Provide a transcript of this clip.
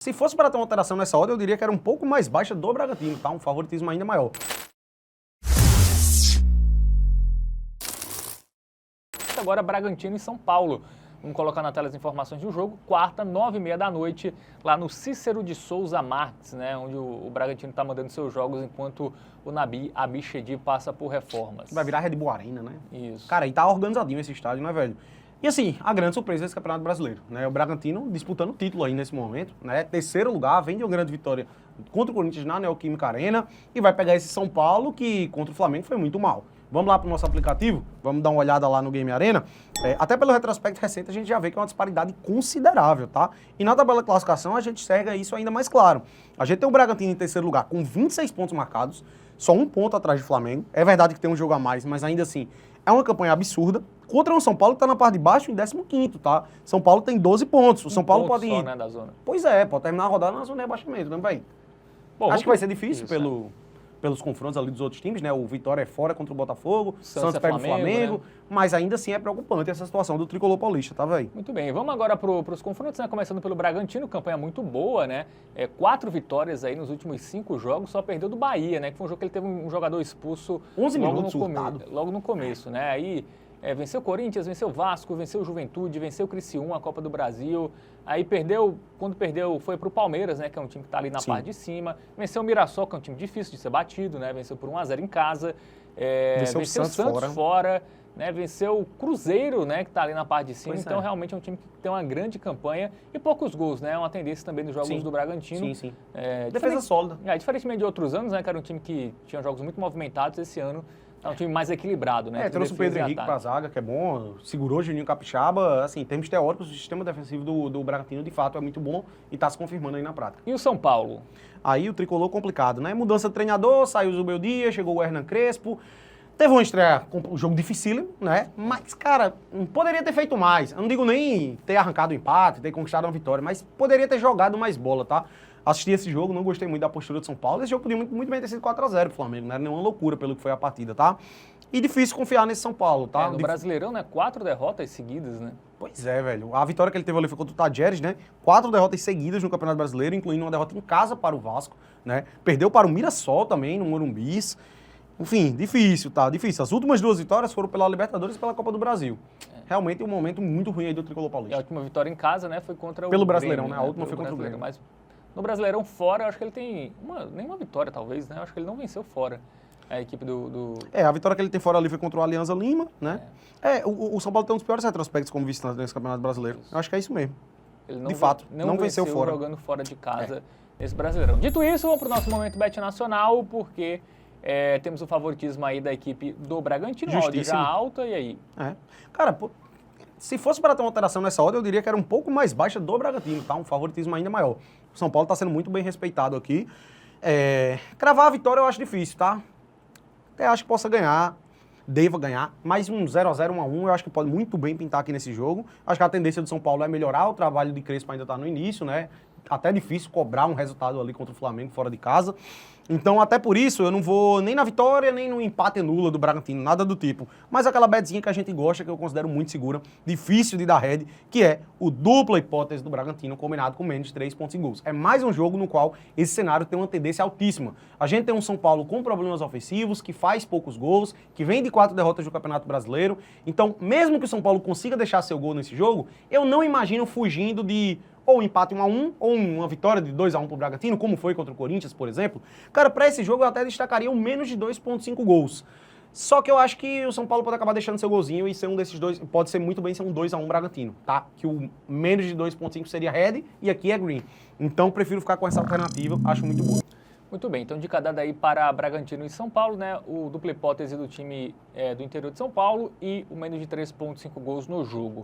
Se fosse para ter uma alteração nessa ordem, eu diria que era um pouco mais baixa do Bragantino, tá? Um favoritismo ainda maior. Agora Bragantino e São Paulo. Vamos colocar na tela as informações do jogo. Quarta, 9h30 da noite, lá no Cícero de Souza Marques, né? Onde o Bragantino está mandando seus jogos enquanto o Nabi Abichedi passa por reformas. Vai virar Red Bull Arena, né? Isso. Cara, e tá organizadinho esse estádio, né, velho? E assim, a grande surpresa desse Campeonato Brasileiro, né? O Bragantino disputando o título aí nesse momento, né? Terceiro lugar, vem de uma grande vitória contra o Corinthians na Neoquímica Arena e vai pegar esse São Paulo que contra o Flamengo foi muito mal. Vamos lá pro nosso aplicativo, vamos dar uma olhada lá no Game Arena. Até pelo retrospecto recente a gente já vê que é uma disparidade considerável, tá? E na tabela de classificação a gente enxerga isso ainda mais claro. A gente tem o Bragantino em terceiro lugar com 26 pontos marcados, só um ponto atrás do Flamengo. É verdade que tem um jogo a mais, mas ainda assim é uma campanha absurda. Contra o São Paulo que tá na parte de baixo em 15º, tá? São Paulo tem 12 pontos. O São Paulo pode só, ir... né, da zona. Pois é, pode terminar a rodada na zona de rebaixamento, né, velho? Acho que vai ser difícil pelos confrontos ali dos outros times, né? O Vitória é fora contra o Botafogo, Santos pega o Flamengo, né? Mas ainda assim é preocupante essa situação do tricolor paulista, tá, velho? Muito bem, vamos agora para os confrontos, né? Começando pelo Bragantino, campanha muito boa, né? 4 vitórias aí nos últimos 5 jogos, só perdeu do Bahia, né? Que foi um jogo que ele teve um jogador expulso 11 minutos logo no começo, né? Aí venceu o Corinthians, venceu o Vasco, venceu o Juventude, venceu o Criciúma, a Copa do Brasil. Aí quando perdeu, foi pro Palmeiras, né? Que é um time que tá ali na parte de cima. Venceu o Mirassol, que é um time difícil de ser batido, né? Venceu por 1-0 em casa. Venceu o Santos fora. Né, venceu o Cruzeiro, né, que está ali na parte de cima, então realmente é um time que tem uma grande campanha e poucos gols, né, é uma tendência também dos jogos do Bragantino. Sim. Defesa sólida. Diferentemente de outros anos, né, que era um time que tinha jogos muito movimentados, esse ano é um time mais equilibrado, né. Trouxe o Pedro Henrique para a zaga, que é bom, segurou o Juninho Capixaba, assim, em termos teóricos, o sistema defensivo do Bragantino de fato é muito bom e está se confirmando aí na prática. E o São Paulo? Aí o tricolor complicado, né, mudança de treinador, saiu o Zubeldia, chegou o Hernan Crespo. Teve uma estreia com um jogo dificílimo, né? Mas, cara, poderia ter feito mais. Eu não digo nem ter arrancado o empate, ter conquistado uma vitória, mas poderia ter jogado mais bola, tá? Assisti esse jogo, não gostei muito da postura do São Paulo. Esse jogo podia muito bem ter sido 4-0 pro Flamengo, não era nenhuma loucura pelo que foi a partida, tá? E difícil confiar nesse São Paulo, tá? No Brasileirão, né? 4 derrotas seguidas, né? Pois é, velho. A vitória que ele teve ali foi contra o Tadjeres, né? 4 derrotas seguidas no Campeonato Brasileiro, incluindo uma derrota em casa para o Vasco, né? Perdeu para o Mirassol também, no Morumbis. Enfim, difícil, tá? Difícil. As últimas 2 vitórias foram pela Libertadores e pela Copa do Brasil. Realmente um momento muito ruim aí do tricolor paulista. E a última vitória em casa, né, foi contra o Pelo Brasileirão, Grêmio, né? A última foi contra o Grêmio. Mas no Brasileirão fora, eu acho que ele tem nenhuma vitória, talvez, né? Eu acho que ele não venceu fora a equipe do... A vitória que ele tem fora ali foi contra o Alianza Lima, né? O São Paulo tem um dos piores retrospectos como visitante nesse Campeonato Brasileiro. Eu acho que é isso mesmo. Ele de fato, não venceu fora. Jogando fora de casa nesse Brasileirão. Dito isso, vamos para o nosso momento Bet Nacional, porque... temos o favoritismo aí da equipe do Bragantino, a odd já alta, e aí? Cara, se fosse para ter uma alteração nessa odd, eu diria que era um pouco mais baixa do Bragantino, tá? Um favoritismo ainda maior. O São Paulo está sendo muito bem respeitado aqui. Cravar a vitória eu acho difícil, tá? Até acho que possa ganhar, deva ganhar, mas um 0-0, 1-1 eu acho que pode muito bem pintar aqui nesse jogo. Acho que a tendência do São Paulo é melhorar, o trabalho de Crespo ainda está no início, né? Até difícil cobrar um resultado ali contra o Flamengo fora de casa. Então, até por isso, eu não vou nem na vitória, nem no empate nula do Bragantino, nada do tipo. Mas aquela betzinha que a gente gosta, que eu considero muito segura, difícil de dar head, que é o dupla hipótese do Bragantino combinado com menos de 3,5 gols. É mais um jogo no qual esse cenário tem uma tendência altíssima. A gente tem um São Paulo com problemas ofensivos, que faz poucos gols, que vem de 4 derrotas do Campeonato Brasileiro. Então, mesmo que o São Paulo consiga deixar seu gol nesse jogo, eu não imagino fugindo de... ou um empate 1-1, ou uma vitória de 2-1 pro Bragantino, como foi contra o Corinthians, por exemplo. Cara, para esse jogo eu até destacaria um menos de 2,5 gols. Só que eu acho que o São Paulo pode acabar deixando seu golzinho e ser um desses dois, pode ser muito bem ser um 2-1 Bragantino, tá? Que o menos de 2,5 seria red e aqui é green. Então prefiro ficar com essa alternativa, acho muito boa. Muito bem, então dica dada aí para Bragantino e São Paulo, né? O dupla hipótese do time do interior de São Paulo e o menos de 3,5 gols no jogo.